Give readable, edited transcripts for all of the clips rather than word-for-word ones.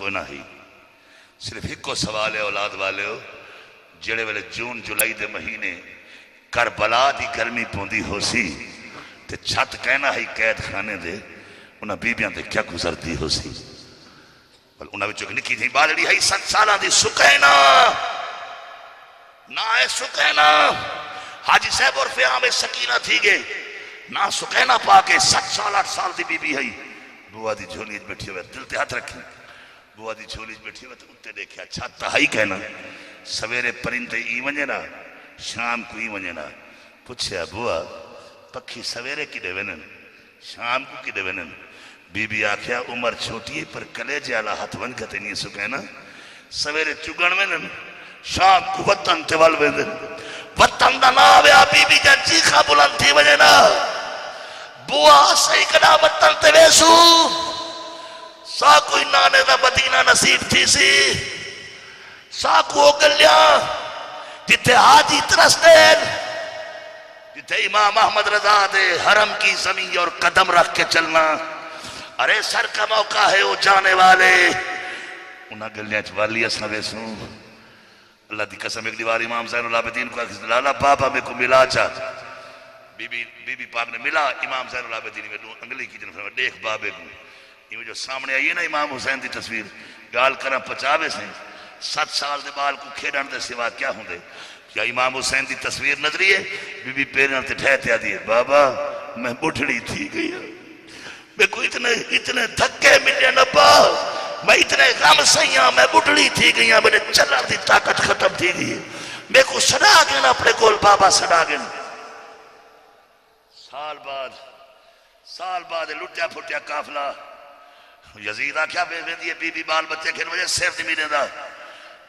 کوئی نہ ہی صرف ایک کو سوال ہے اولاد والے ہو جڑے ویلے جون جولائی دے مہینے کربلا دی گرمی پوندی ہو سی تے چھت کہنا ہی قید خانے دے انہاں بیبیاں دے کیا گزرتی ہو سی انہاں وچوں نکی جی بالڑی ہے 7 سالاں دی سکینہ نہ ہے سکینہ حاجی صاحب اور فیام سکینہ تھی گے نہ سکینہ پا کے 7 سال 8 سال دی بی بی ہے بوا دی جھولی بیٹھی ہوئے دل تے ہاتھ رکھی بوا دی جھولی بیٹھی ہوئے تو اتے دیکھیا چھت ہائی کہنا سویرے پرندے ای ونجے نا شام کو ای ونجے نا پوچھیا بوا پکھی سویرے کی دے ونن شام کو کی دے ونن بی بی آکھیا عمر چھوٹی ہے پر کلیجے والا ہاتھ ون کتے نہیں سکینہ سویرے چگن ونن شام کو وطن تے ول ونن وطن دا نا ویا بی بی جا چیخا بلند تھی ونجے نا بوا صحیح کنا وطن تے ویسو سا کوئی نانے دا مدینہ نصیب تھی سی سا کو گلیا جتے حاجی ترس دین جتے امام احمد رضا دے حرم کی زمین اور قدم رکھ کے چلنا ارے سر کا موقع ہے وہ جانے والے انہاں گلیاں چوالی اسنا ویسوں اللہ دی قسم ایک دیوار امام زین العابدین کو لالا بابا میں کو ملا چاہ بی بی پاک نے ملا امام زین العابدین میں انگلی کی جنف میں دیکھ بابے کو یہ جو سامنے آئی ہے نا امام حسین دی تصویر گال کرم 50 سے 7 سال دے بال کو کھیڑن دے سوا کیا ہوں دے کیا امام حسین دی تصویر نظری ہے بی پیرن تے ٹھہتے آ دیئے بابا میں بڑھڑی تھی گئی میں کو اتنے دھکے ملے نبا میں اتنے غم سیاں میں بڑھڑی تھی گئی میں چلر دی طاقت ختم تھی گئی میں کو سڑا گئے اپنے کول بابا سڑا گئے سال بعد لٹیا پھٹیا کافلہ یزید آکھیا بے دیئے بی بی بال بچے کھر مجھے سر دی میرے دا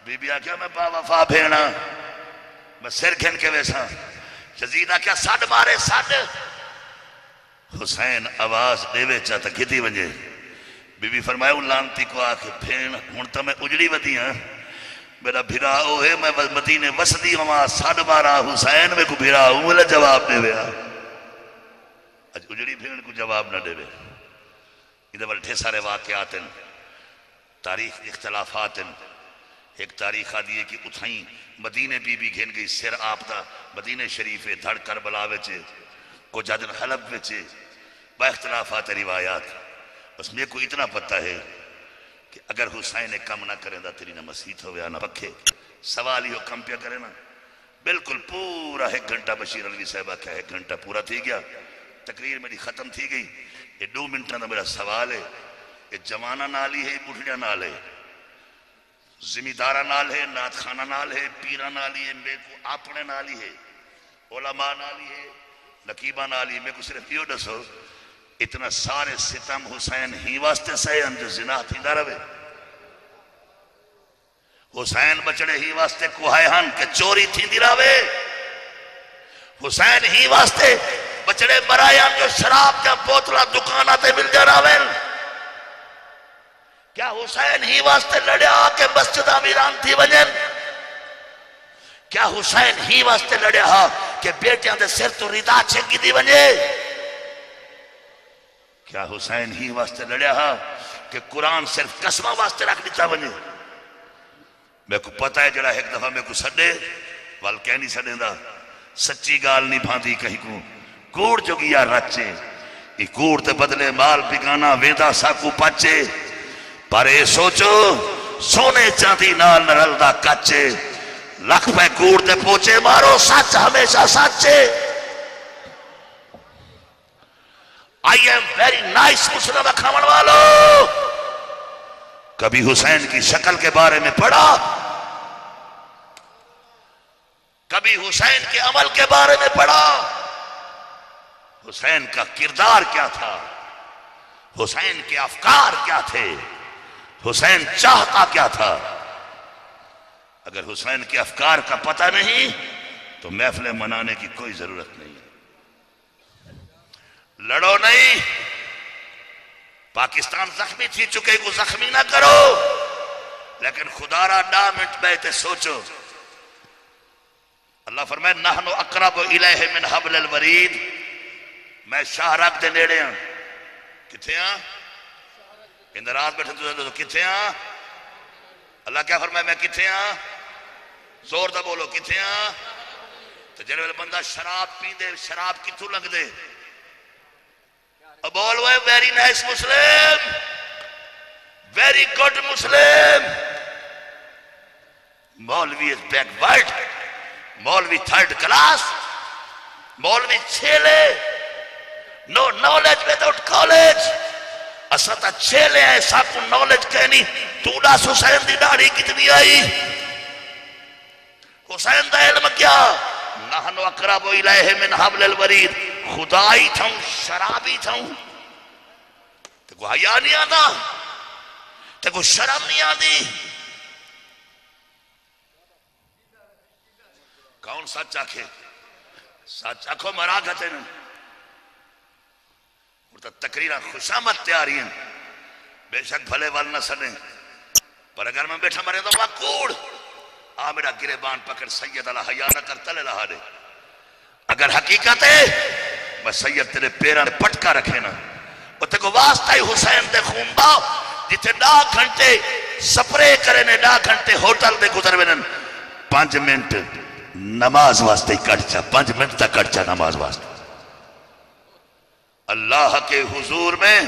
بی بی آکھیا میں با وفا بھینا میں سر کھن کے ویسا یزید آکھیا ساڑھ مارے ساڑھ حسین آواز دیوے چاہتا کتی ونجے بی بی فرمائے ان لانتی کو آکھے پھین ہونتا میں اجڑی ودی ہاں میرا بھراؤ ہے میں مدینے وسدی ہوں ساڑھ مارا حسین میں کو بھراؤ ملے جواب دے ویا اج اجڑی بھین کو جواب نہ دے وے ادھر بڑے ٹھے سارے واقعات ہیں تاریخ اختلافات ہیں ایک تاریخ آدھی ہے کہ اتھائیں مدینہ بی بی گھن گئی سر آپتا مدینہ شریف دھڑ کربلا وچے کو جادن حلب وچے با اختلافات روایات بس میں کو اتنا پتہ ہے کہ اگر حسین کم نہ کریں دا تیری نہ مسیح ہویا نہ پکھے سوال ہی ہو کم پیا کرے نا بالکل پورا 1 گھنٹہ بشیر علوی صاحبہ کیا 1 گھنٹہ پورا تھی گیا تقریر میری ختم تھی گئی یہ 2 منٹہ دا میرا سوال ہے یہ جوانہ نالی ہے بڑھڑیا نال ہے زمیندارہ نال ہے نات خانہ نال ہے پیرہ نالی ہے میں کو اپنے نالی ہے علماء نالی ہے نقیبہ نالی ہے میں کو صرف یہ دسو اتنا سارے ستم حسین ہی واسطے سہے ہم جو زنا تھی دا روے حسین بچڑے ہی واسطے کوہائے ہن کہ چوری تھی دی راوے حسین ہی واسطے بچڑے برائیاں جو شراب جا بوتلا دکانہ تے مل جا راوے کیا حسین ہی واسطے لڑیا کہ مسجد امیران تھی وجن کیا حسین ہی واسطے لڑیا کہ بیٹیاں دے سر تو ردا چھنگی دی وجے کیا حسین ہی واسطے لڑیا کہ قرآن صرف قسمہ واسطے رکھ دیتا وجے میں کو پتہ ہے جڑا ایک دفعہ میں کو سڑے وال کہنی سڑے دا سچی گال نہیں بھاندی کہیں کو کوڑ جو گیا رچے یہ کوڑ تے بدلے مال بگانا ویدہ ساکو پچے پر اے سوچو سونے چاندی نال نرلدہ کچے لکھ پہ کوڑ تے پوچے مارو سچ ہمیشہ سچے I am very nice مسلم کھامن والو کبھی حسین کی شکل کے بارے میں پڑھا کبھی حسین کے عمل کے بارے میں پڑھا حسین کا کردار کیا تھا حسین کے افکار کیا تھے حسین چاہتا کیا تھا اگر حسین کے افکار کا پتہ نہیں تو محفل منانے کی کوئی ضرورت نہیں لڑو نہیں پاکستان زخمی تھی چکے کو زخمی نہ کرو لیکن خدا را 2 منٹ بیٹھے سوچو اللہ فرمائے نحن اقرب الیہ من حبل الورید میں شاہ راک دے نیڑے ہاں کتھے ہاں اندر رات بیٹھے تو کتھے ہاں اللہ کیا فرمائے میں کتھے ہاں؟ زور دا بولو کتھے ہاں؟ تو جنہوں نے بندہ شراب پی دے شراب کتھوں لگ دے بول وہ ویری نائس مسلم ویری گڈ مسلم مولوی از بیک ورڈ مولوی تھرڈ کلاس مولوی چھیلے نو نالج وداؤٹ کالج اسا تا چھیلے ہیں ساکو نالج کہنی تو ڈاس حسین دی داڑھی کتنی آئی حسین دا علم کیا نحن اقرب الیہ من حبل الورید خدائی تھا شرابی تھا تو کو حیا نہیں آتا تو کو شرم نہیں آتی کون سچ آکھے سچ آکھو مرا گھتے نا اور تقریرہ خوشامت تیاری ہیں بے شک بھلے وال نہ سنے پر اگر میں بیٹھا مرے تو کوڑ آ میرا گریبان پکڑ سید اللہ حیا نہ کر تلے لہا دے اگر حقیقت ہے میں سید تیرے پیران پٹکا رکھے نا وہ تے کو واسطہ ہی حسین دے خون با جتے 10 گھنٹے سپرے کرے نے 10 گھنٹے ہوٹل دے گزر وینن 5 منٹ نماز واسطے کٹ جا 5 منٹ تک کٹ جا نماز واسطے اللہ کے حضور میں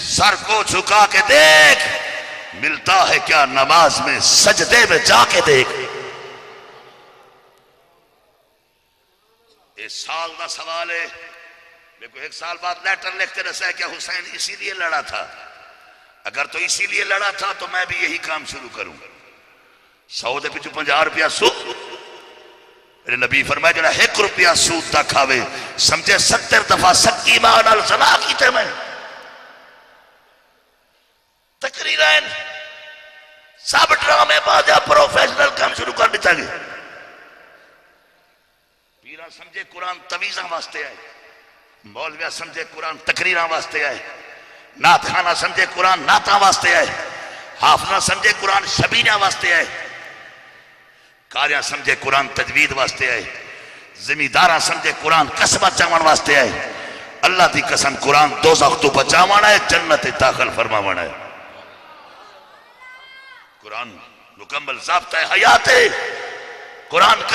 سر کو جھکا کے دیکھ ملتا ہے کیا نماز میں سجدے میں جا کے دیکھ ایک سال دا سوال ہے میرے کو 1 سال بعد لیٹر لکھتے رہا ہے کہ حسین اسی لیے لڑا تھا اگر تو اسی لیے لڑا تھا تو میں بھی یہی کام شروع کروں 100 دے پچھو 50 روپیہ سود میرے نبی فرمائے جڑا 1 روپیہ سود تا کھاوے سمجھے 70 دفعہ سکی مان الزنا کیتے میں تقریرین سب ڈرامے بازا پروفیشنل کام شروع کر دیتا گئے پیرا سمجھے قرآن تویزاں واسطے آئے مولویہ سمجھے قرآن تقریراں واسطے آئے نعت خانہ سمجھے قرآن نعتاں واسطے آئے حافظہ سمجھے قرآن شبینہ واسطے آئے کاریاں سمجھے قرآن تجوید واسطے آئے زمینداراں سمجھے قرآن قسمت چاون واسطے آئے اللہ دی قسم قرآن دوزخ تو بچاوانا ہے جنت داخل فرماوانا ہے قرآن مکمل ضابطہ حیات ہے قرآن کا